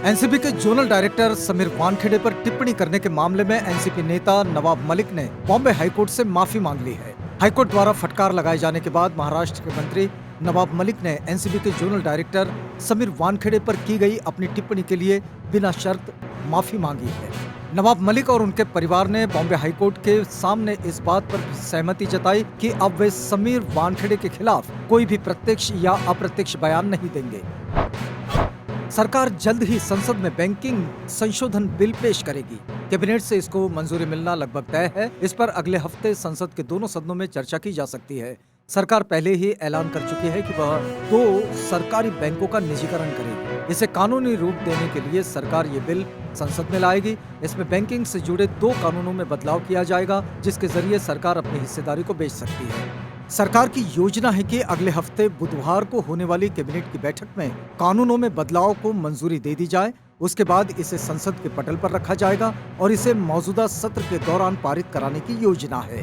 NCP के zonal director Sameer Wankhede पर टिप्पणी करने के मामले में एनसीपी नेता नवाब मलिक ने बॉम्बे हाईकोर्ट से माफी मांग ली है। हाईकोर्ट द्वारा फटकार लगाए जाने के बाद महाराष्ट्र के मंत्री नवाब मलिक ने एनसीपी के जोनल डायरेक्टर समीर वानखेड़े पर की गई अपनी टिप्पणी के लिए बिना शर्त माफी मांगी है। नवाब मलिक और उनके परिवार ने बॉम्बे हाईकोर्ट के सामने इस बात पर सहमति जताई कि अब वे समीर वानखेड़े के खिलाफ कोई भी प्रत्यक्ष या अप्रत्यक्ष बयान नहीं देंगे। सरकार जल्द ही संसद में बैंकिंग संशोधन बिल पेश करेगी। कैबिनेट से इसको मंजूरी मिलना लगभग तय है। इस पर अगले हफ्ते संसद के दोनों सदनों में चर्चा की जा सकती है। सरकार पहले ही ऐलान कर चुकी है कि वह 2 सरकारी बैंकों का निजीकरण करेगी। इसे कानूनी रूप देने के लिए सरकार ये बिल संसद में लाएगी। इसमें बैंकिंग से जुड़े 2 कानूनों में बदलाव किया जाएगा, जिसके जरिए सरकार अपनी हिस्सेदारी को बेच सकती है। सरकार की योजना है कि अगले हफ्ते बुधवार को होने वाली कैबिनेट की बैठक में कानूनों में बदलाव को मंजूरी दे दी जाए। उसके बाद इसे संसद के पटल पर रखा जाएगा और इसे मौजूदा सत्र के दौरान पारित कराने की योजना है।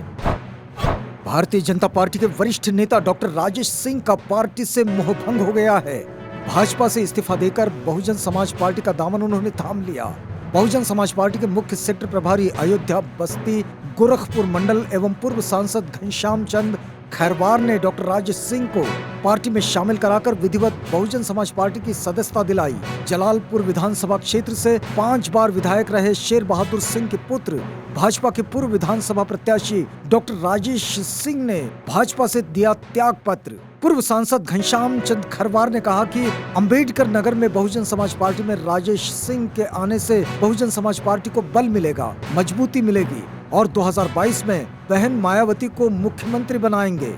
भारतीय जनता पार्टी के वरिष्ठ नेता डॉक्टर राजेश सिंह का पार्टी से मोहभंग हो गया है। भाजपा से इस्तीफा देकर बहुजन समाज पार्टी का दामन उन्होंने थाम लिया। बहुजन समाज पार्टी के मुख्य सेक्टर प्रभारी अयोध्या, बस्ती, गोरखपुर मंडल एवं पूर्व सांसद घनश्याम चंद खैरवार ने डॉक्टर राजेश सिंह को पार्टी में शामिल कराकर विधिवत बहुजन समाज पार्टी की सदस्यता दिलाई। जलालपुर विधानसभा क्षेत्र से 5 बार विधायक रहे शेर बहादुर सिंह के पुत्र भाजपा के पूर्व विधानसभा प्रत्याशी डॉक्टर राजेश सिंह ने भाजपा से दिया त्याग पत्र। पूर्व सांसद घनश्याम चंद खैरवार ने कहा कि अंबेडकर नगर में बहुजन समाज पार्टी में राजेश सिंह के आने से बहुजन समाज पार्टी को बल मिलेगा, मजबूती मिलेगी और 2022 में बहन मायावती को मुख्यमंत्री बनाएंगे।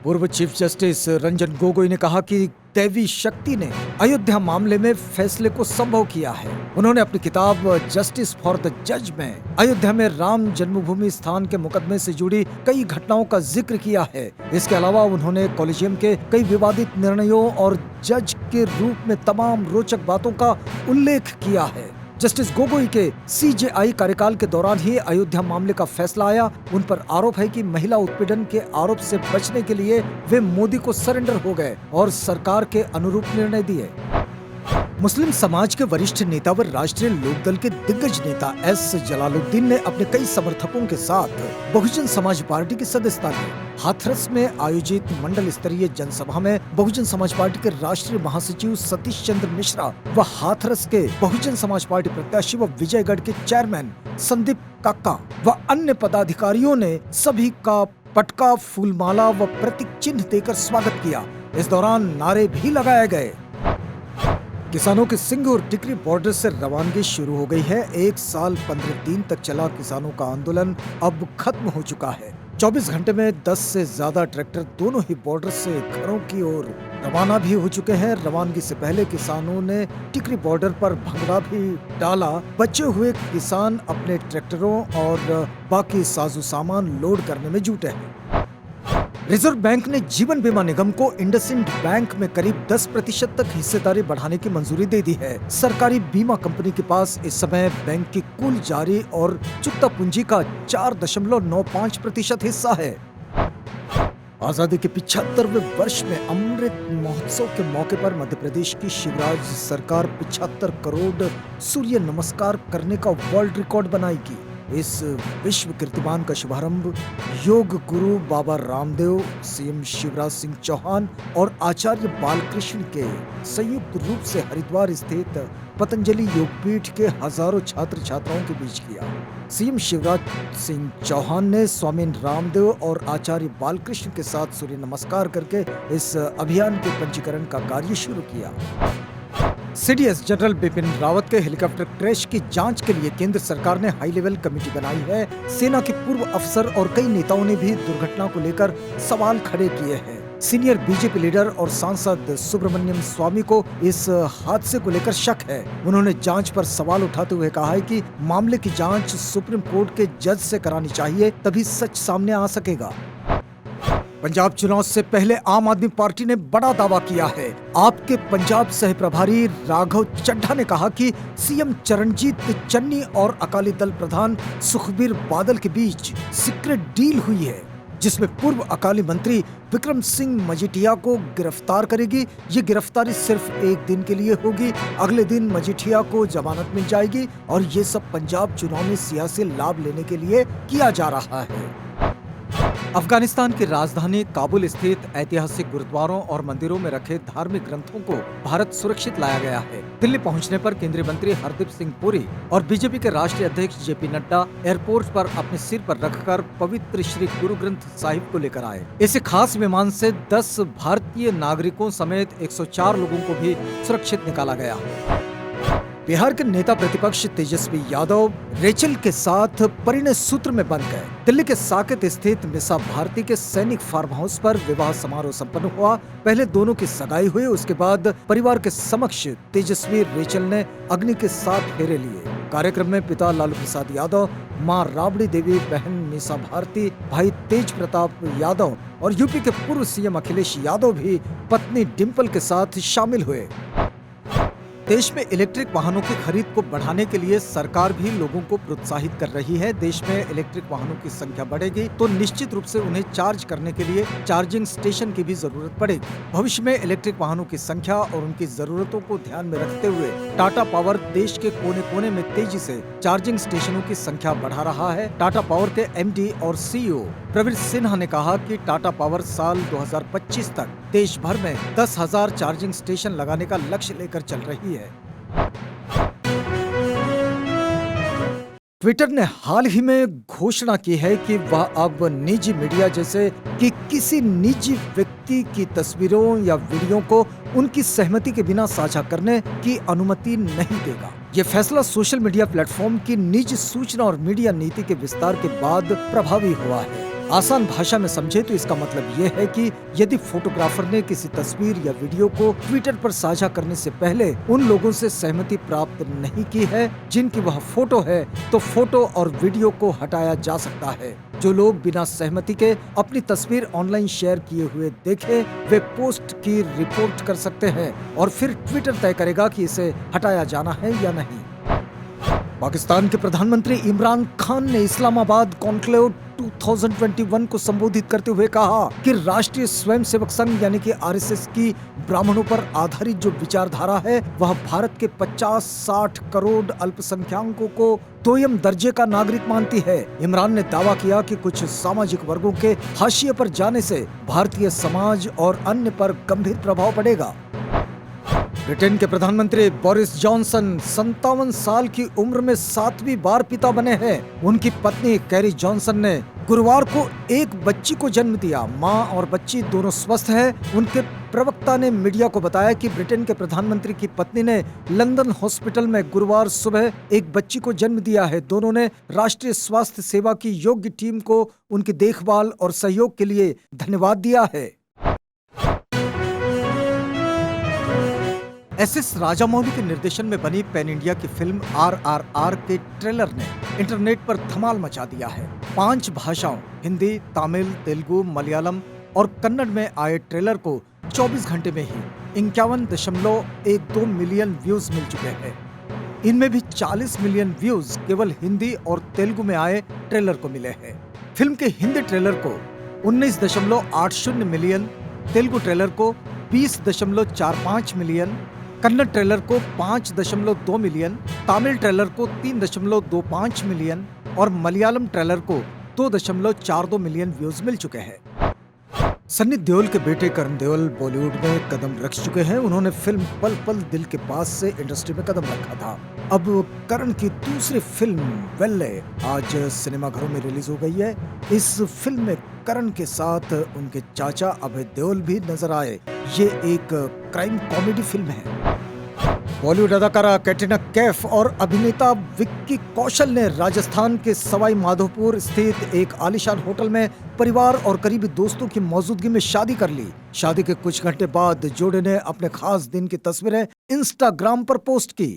पूर्व चीफ जस्टिस रंजन गोगोई ने कहा कि दैवी शक्ति ने अयोध्या मामले में फैसले को संभव किया है। उन्होंने अपनी किताब जस्टिस फॉर द जज में अयोध्या में राम जन्मभूमि स्थान के मुकदमे से जुड़ी कई घटनाओं का जिक्र किया है। इसके अलावा उन्होंने कॉलेजियम के कई विवादित निर्णयों और जज के रूप में तमाम रोचक बातों का उल्लेख किया है। जस्टिस गोगोई के सीजेआई कार्यकाल के दौरान ही अयोध्या मामले का फैसला आया। उन पर आरोप है कि महिला उत्पीड़न के आरोप से बचने के लिए वे मोदी को सरेंडर हो गए और सरकार के अनुरूप निर्णय दिए। मुस्लिम समाज के वरिष्ठ नेता व राष्ट्रीय लोकदल के दिग्गज नेता एस जलालुद्दीन ने अपने कई समर्थकों के साथ बहुजन समाज पार्टी की सदस्यता ली। हाथरस में आयोजित मंडल स्तरीय जनसभा में बहुजन समाज पार्टी के राष्ट्रीय महासचिव सतीश चंद्र मिश्रा व हाथरस के बहुजन समाज पार्टी प्रत्याशी व विजयगढ़ के चेयरमैन संदीप काका व अन्य पदाधिकारियों ने सभी का पटका, फूलमाला व प्रतीक चिन्ह देकर स्वागत किया। इस दौरान नारे भी लगाए गए। किसानों के सिंघ और टिकरी बॉर्डर से रवानगी शुरू हो गई है। 1 साल 15 दिन तक चला किसानों का आंदोलन अब खत्म हो चुका है। 24 घंटे में 10 से ज्यादा ट्रैक्टर दोनों ही बॉर्डर से घरों की ओर रवाना भी हो चुके हैं। रवानगी से पहले किसानों ने टिकरी बॉर्डर पर भंगड़ा भी डाला। बचे हुए किसान अपने ट्रैक्टरों और बाकी साजो सामान लोड करने में जुटे हैं। रिजर्व बैंक ने जीवन बीमा निगम को इंडसइंड बैंक में करीब 10% तक हिस्सेदारी बढ़ाने की मंजूरी दे दी है। सरकारी बीमा कंपनी के पास इस समय बैंक की कुल जारी और चुकता पूंजी का 4.95% हिस्सा है। आजादी के 75वें वर्ष में अमृत महोत्सव के मौके पर मध्य प्रदेश की शिवराज सरकार 75 करोड़ सूर्य नमस्कार करने का वर्ल्ड रिकॉर्ड बनाएगी। इस विश्व कीर्तिमान का शुभारंभ योग गुरु बाबा रामदेव, सीएम शिवराज सिंह चौहान और आचार्य बालकृष्ण के संयुक्त रूप से हरिद्वार स्थित पतंजलि योगपीठ के हजारों छात्र छात्राओं के बीच किया। सीएम शिवराज सिंह चौहान ने स्वामी रामदेव और आचार्य बालकृष्ण के साथ सूर्य नमस्कार करके इस अभियान के पंजीकरण का कार्य शुरू किया। सीडीएस जनरल बिपिन रावत के हेलीकॉप्टर क्रैश की जांच के लिए केंद्र सरकार ने हाई लेवल कमेटी बनाई है। सेना के पूर्व अफसर और कई नेताओं ने भी दुर्घटना को लेकर सवाल खड़े किए हैं। सीनियर बीजेपी लीडर और सांसद सुब्रमण्यम स्वामी को इस हादसे को लेकर शक है। उन्होंने जांच पर सवाल उठाते हुए कहा है कि मामले की जांच सुप्रीम कोर्ट के जज से करानी चाहिए, तभी सच सामने आ सकेगा। पंजाब चुनाव से पहले आम आदमी पार्टी ने बड़ा दावा किया है। आपके पंजाब सह प्रभारी राघव चड्ढा ने कहा कि सीएम चरणजीत चन्नी और अकाली दल प्रधान सुखबीर बादल के बीच सीक्रेट डील हुई है। जिसमें पूर्व अकाली मंत्री विक्रम सिंह मजीठिया को गिरफ्तार करेगी। ये गिरफ्तारी सिर्फ एक दिन के लिए होगी। अगले दिन मजीठिया को जमानत मिल जाएगी और ये सब पंजाब चुनाव में सियासी लाभ लेने के लिए किया जा रहा है। अफगानिस्तान की राजधानी काबुल स्थित ऐतिहासिक गुरुद्वारों और मंदिरों में रखे धार्मिक ग्रंथों को भारत सुरक्षित लाया गया है। दिल्ली पहुंचने पर केंद्रीय मंत्री हरदीप सिंह पुरी और बीजेपी के राष्ट्रीय अध्यक्ष जेपी नड्डा एयरपोर्ट पर अपने सिर पर रखकर पवित्र श्री गुरु ग्रंथ साहिब को लेकर आए। इस खास विमान से 10 भारतीय नागरिकों समेत 104 लोगों को भी सुरक्षित निकाला गया। बिहार के नेता प्रतिपक्ष तेजस्वी यादव रेचल के साथ परिणय सूत्र में बंध गए। दिल्ली के साकेत स्थित मिसा भारती के सैनिक फार्म हाउस पर विवाह समारोह संपन्न हुआ। पहले दोनों की सगाई हुई, उसके बाद परिवार के समक्ष तेजस्वी रेचल ने अग्नि के 7 फेरे लिए। कार्यक्रम में पिता लालू प्रसाद यादव, मां राबड़ी देवी, बहन मीसा भारती, भाई तेज प्रताप यादव और यूपी के पूर्व सीएम अखिलेश यादव भी पत्नी डिम्पल के साथ शामिल हुए। देश में इलेक्ट्रिक वाहनों की खरीद को बढ़ाने के लिए सरकार भी लोगों को प्रोत्साहित कर रही है। देश में इलेक्ट्रिक वाहनों की संख्या बढ़ेगी तो निश्चित रूप से उन्हें चार्ज करने के लिए चार्जिंग स्टेशन की भी जरूरत पड़ेगी। भविष्य में इलेक्ट्रिक वाहनों की संख्या और उनकी जरूरतों को ध्यान में रखते हुए टाटा पावर देश के कोने कोने में तेजी से चार्जिंग स्टेशनों की संख्या बढ़ा रहा है। टाटा पावर के MD और CEO प्रवीर सिन्हा ने कहा कि टाटा पावर साल 2025 तक देश भर में 10,000 चार्जिंग स्टेशन लगाने का लक्ष्य लेकर चल रही है। ट्विटर ने हाल ही में घोषणा की है कि वह अब निजी मीडिया जैसे कि किसी निजी व्यक्ति की तस्वीरों या वीडियो को उनकी सहमति के बिना साझा करने की अनुमति नहीं देगा। ये फैसला सोशल मीडिया प्लेटफॉर्म की निजी सूचना और मीडिया नीति के विस्तार के बाद प्रभावी हुआ है। आसान भाषा में समझे तो इसका मतलब ये है कि यदि फोटोग्राफर ने किसी तस्वीर या वीडियो को ट्विटर पर साझा करने से पहले उन लोगों से सहमति प्राप्त नहीं की है जिनकी वह फोटो है, तो फोटो और वीडियो को हटाया जा सकता है। जो लोग बिना सहमति के अपनी तस्वीर ऑनलाइन शेयर किए हुए देखे, वे पोस्ट की रिपोर्ट कर सकते हैं और फिर ट्विटर तय करेगा कि इसे हटाया जाना है या नहीं। पाकिस्तान के प्रधानमंत्री इमरान खान ने इस्लामाबाद कॉन्क्लेव 2021 को संबोधित करते हुए कहा कि राष्ट्रीय स्वयंसेवक संघ यानी कि RSS की ब्राह्मणों पर आधारित जो विचारधारा है वह भारत के 50-60 करोड़ अल्पसंख्यकों को दोयम दर्जे का नागरिक मानती है। इमरान ने दावा किया कि कुछ सामाजिक वर्गों के हाशिए पर जाने से भारतीय समाज और अन्य पर गंभीर प्रभाव पड़ेगा। ब्रिटेन के प्रधानमंत्री बोरिस जॉनसन 57 साल की उम्र में 7वीं बार पिता बने हैं। उनकी पत्नी कैरी जॉनसन ने गुरुवार को एक बच्ची को जन्म दिया। मां और बच्ची दोनों स्वस्थ हैं। उनके प्रवक्ता ने मीडिया को बताया कि ब्रिटेन के प्रधानमंत्री की पत्नी ने लंदन हॉस्पिटल में गुरुवार सुबह एक बच्ची को जन्म दिया है। दोनों ने राष्ट्रीय स्वास्थ्य सेवा की योग्य टीम को उनकी देखभाल और सहयोग के लिए धन्यवाद दिया है। SS राजामौली के निर्देशन में बनी पैन इंडिया की फिल्म RRR के ट्रेलर ने इंटरनेट पर धमाल मचा दिया है। 5 भाषाओं हिंदी, तमिल, तेलुगु, मलयालम और कन्नड़ में आए ट्रेलर को 24 घंटे में ही 51.12 मिलियन व्यूज मिल चुके हैं। इनमें भी 40 मिलियन व्यूज केवल हिंदी और तेलुगु में आए ट्रेलर को मिले हैं। फिल्म के हिंदी ट्रेलर को 19.80 मिलियन, तेलुगु ट्रेलर को 20.45 मिलियन, कन्नड़ ट्रेलर को 5.2 मिलियन, तमिल ट्रेलर को 3.25 मिलियन और मलयालम ट्रेलर को 2.42 मिलियन व्यूज मिल चुके हैं। सन्नी देओल के बेटे करण देओल बॉलीवुड में कदम रख चुके हैं। उन्होंने फिल्म पल पल दिल के पास से इंडस्ट्री में कदम रखा था। अब करण की दूसरी फिल्म वेल्ले आज सिनेमाघरों में रिलीज हो गई है। इस फिल्म में करण के साथ उनके चाचा अभय देओल भी नजर आए। ये एक क्राइम कॉमेडी फिल्म है। बॉलीवुड अदाकारा कैटरीना कैफ और अभिनेता विक्की कौशल ने राजस्थान के सवाई माधोपुर स्थित एक आलीशान होटल में परिवार और करीबी दोस्तों की मौजूदगी में शादी कर ली। शादी के कुछ घंटे बाद जोड़े ने अपने खास दिन की तस्वीरें इंस्टाग्राम पर पोस्ट की।